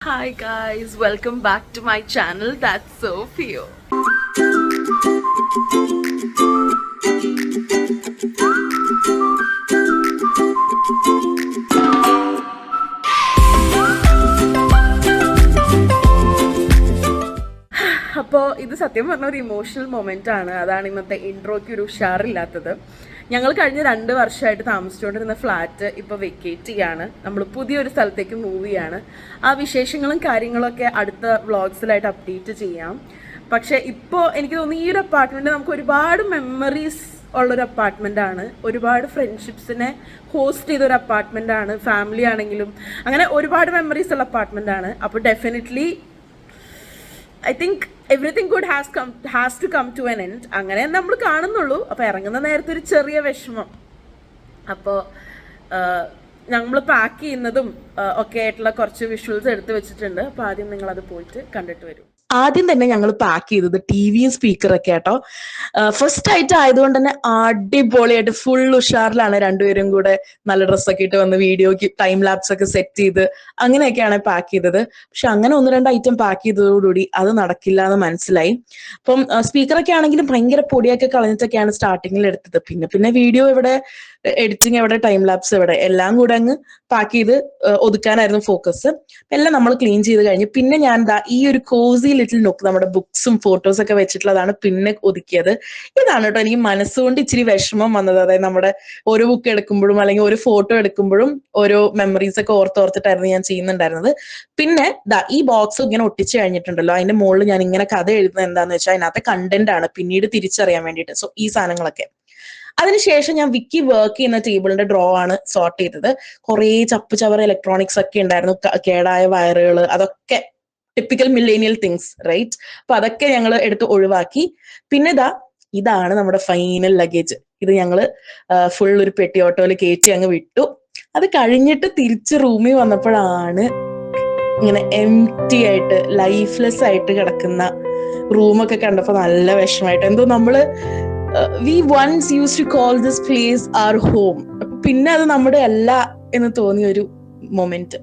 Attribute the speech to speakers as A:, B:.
A: Hi guys, welcome back to my channel. That's Sophia. അപ്പോൾ ഇത് സത്യം പറഞ്ഞ ഒരു ഇമോഷണൽ മൊമെൻ്റ് ആണ്. അതാണ് ഇന്നത്തെ ഇൻട്രോയ്ക്ക് ഒരു ഉഷാറില്ലാത്തത്. ഞങ്ങൾ കഴിഞ്ഞ 2 വർഷമായിട്ട് താമസിച്ചുകൊണ്ടിരുന്ന ഫ്ലാറ്റ് ഇപ്പോൾ വെക്കേറ്റ് ചെയ്യാണ്. നമ്മൾ പുതിയൊരു സ്ഥലത്തേക്ക് മൂവ് ചെയ്യാണ്. ആ വിശേഷങ്ങളും കാര്യങ്ങളൊക്കെ അടുത്ത വ്ളോഗ്സിലായിട്ട് അപ്ഡേറ്റ് ചെയ്യാം. പക്ഷേ ഇപ്പോൾ എനിക്ക് തോന്നുന്നു ഈ ഒരു അപ്പാർട്ട്മെൻറ്റ് നമുക്ക് ഒരുപാട് മെമ്മറീസ് ഉള്ളൊരു അപ്പാർട്ട്മെൻ്റ് ആണ്. ഒരുപാട് ഫ്രണ്ട്ഷിപ്സിനെ ഹോസ്റ്റ് ചെയ്തൊരു അപ്പാർട്ട്മെൻ്റ് ആണ്. ഫാമിലി ആണെങ്കിലും അങ്ങനെ ഒരുപാട് മെമ്മറീസ് ഉള്ള അപ്പാർട്ട്മെൻ്റ് ആണ്. അപ്പോൾ definitely I think everything good has to come to an end. അങ്ങനെ നമ്മൾ കാണുന്നുള്ളൂ. അപ്പോൾ ഇറങ്ങുന്ന നേരത്തെ ഒരു ചെറിയ വിഷമം. അപ്പോൾ നമ്മൾ പാക്ക് ചെയ്യുന്നതും ഒക്കെ ആയിട്ടുള്ള കുറച്ച് വിഷ്വൽസ് എടുത്ത് വെച്ചിട്ടുണ്ട്. അപ്പോൾ ആദ്യം നിങ്ങളത് പോയിട്ട് കണ്ടിട്ട് വരും. ആദ്യം തന്നെ ഞങ്ങൾ പാക്ക് ചെയ്തത് ടിവിയും സ്പീക്കറൊക്കെ ആട്ടോ. ഫസ്റ്റ് ആയിട്ട് ആയതുകൊണ്ട് തന്നെ അടിപൊളിയായിട്ട് ഫുൾ ഉഷാറിലാണ് രണ്ടുപേരും കൂടെ നല്ല ഡ്രസ്സൊക്കെ ഇട്ട് വന്ന് വീഡിയോക്ക് ടൈം ലാപ്സ് ഒക്കെ സെറ്റ് ചെയ്ത് അങ്ങനെയൊക്കെയാണ് പാക്ക് ചെയ്തത്. പക്ഷെ അങ്ങനെ 1-2 ഐറ്റം പാക്ക് ചെയ്തതോടുകൂടി അത് നടക്കില്ല എന്ന് മനസ്സിലായി. അപ്പം സ്പീക്കറൊക്കെ ആണെങ്കിലും ഭയങ്കര പൊടിയൊക്കെ കളഞ്ഞിട്ടൊക്കെയാണ് സ്റ്റാർട്ടിങ്ങിൽ എടുത്തത്. പിന്നെ വീഡിയോ ഇവിടെ, എഡിറ്റിംഗ് എവിടെ, ടൈം ലാപ്സ് എവിടെ, എല്ലാം കൂടെ അങ്ങ് പാക്ക് ചെയ്ത് ഒതുക്കാനായിരുന്നു ഫോക്കസ്. എല്ലാം നമ്മൾ ക്ലീൻ ചെയ്ത് കഴിഞ്ഞ് പിന്നെ ഞാൻ ഈ ഒരു കോസി ലിറ്റിൽ നോക്ക് നമ്മുടെ ബുക്സും ഫോട്ടോസ് ഒക്കെ വെച്ചിട്ടുള്ളതാണ് പിന്നെ ഒതുക്കിയത്. ഇതാണ് കേട്ടോ എനിക്ക് മനസ്സുകൊണ്ട് ഇച്ചിരി വിഷമം വന്നത്. അതായത് നമ്മുടെ ഓരോ ബുക്ക് എടുക്കുമ്പോഴും അല്ലെങ്കിൽ ഒരു ഫോട്ടോ എടുക്കുമ്പോഴും ഓരോ മെമ്മറീസ് ഒക്കെ ഓർത്തോർത്തിട്ടായിരുന്നു ഞാൻ ചെയ്യുന്നുണ്ടായിരുന്നത്. പിന്നെ ഈ ബോക്സ് ഇങ്ങനെ ഒട്ടിച്ച് കഴിഞ്ഞിട്ടുണ്ടല്ലോ, അതിന്റെ മുകളിൽ ഞാൻ ഇങ്ങനെ കഥ എഴുതുന്നത് എന്താന്ന് വെച്ചാൽ അതിനകത്തെ കണ്ടന്റ് ആണ് പിന്നീട് തിരിച്ചറിയാൻ വേണ്ടിയിട്ട്. സോ ഈ സാധനങ്ങളൊക്കെ അതിനുശേഷം ഞാൻ വിക്കി വർക്ക് ചെയ്യുന്ന ടേബിളിന്റെ ഡ്രോ ആണ് സോർട്ട് ചെയ്തത്. കുറേ ചപ്പ് ചവറ് ഇലക്ട്രോണിക്സ് ഒക്കെ ഉണ്ടായിരുന്നു, കേടായ വയറുകൾ, അതൊക്കെ ടിപ്പിക്കൽ മില്ലേനിയൽ തിങ്സ് റൈറ്റ്. അപ്പൊ അതൊക്കെ ഞങ്ങൾ എടുത്ത് ഒഴിവാക്കി. പിന്നെ ഇതാണ് നമ്മുടെ ഫൈനൽ ലഗേജ്. ഇത് ഞങ്ങള് ഫുൾ ഒരു പെട്ടി ഓട്ടോയിൽ കയറ്റി അങ്ങ് വിട്ടു. അത് കഴിഞ്ഞിട്ട് തിരിച്ച് റൂമിൽ വന്നപ്പോഴാണ് ഇങ്ങനെ എംപ്റ്റി ആയിട്ട് ലൈഫ്ലെസ് ആയിട്ട് കിടക്കുന്ന റൂമൊക്കെ കണ്ടപ്പോ നല്ല വിഷമായിട്ട് എന്തോ നമ്മള് we once used to call this place our home. പിന്നെ അത് നമ്മുടെ അല്ല എന്ന് തോന്നിയ ഒരു മൊമെന്റ്.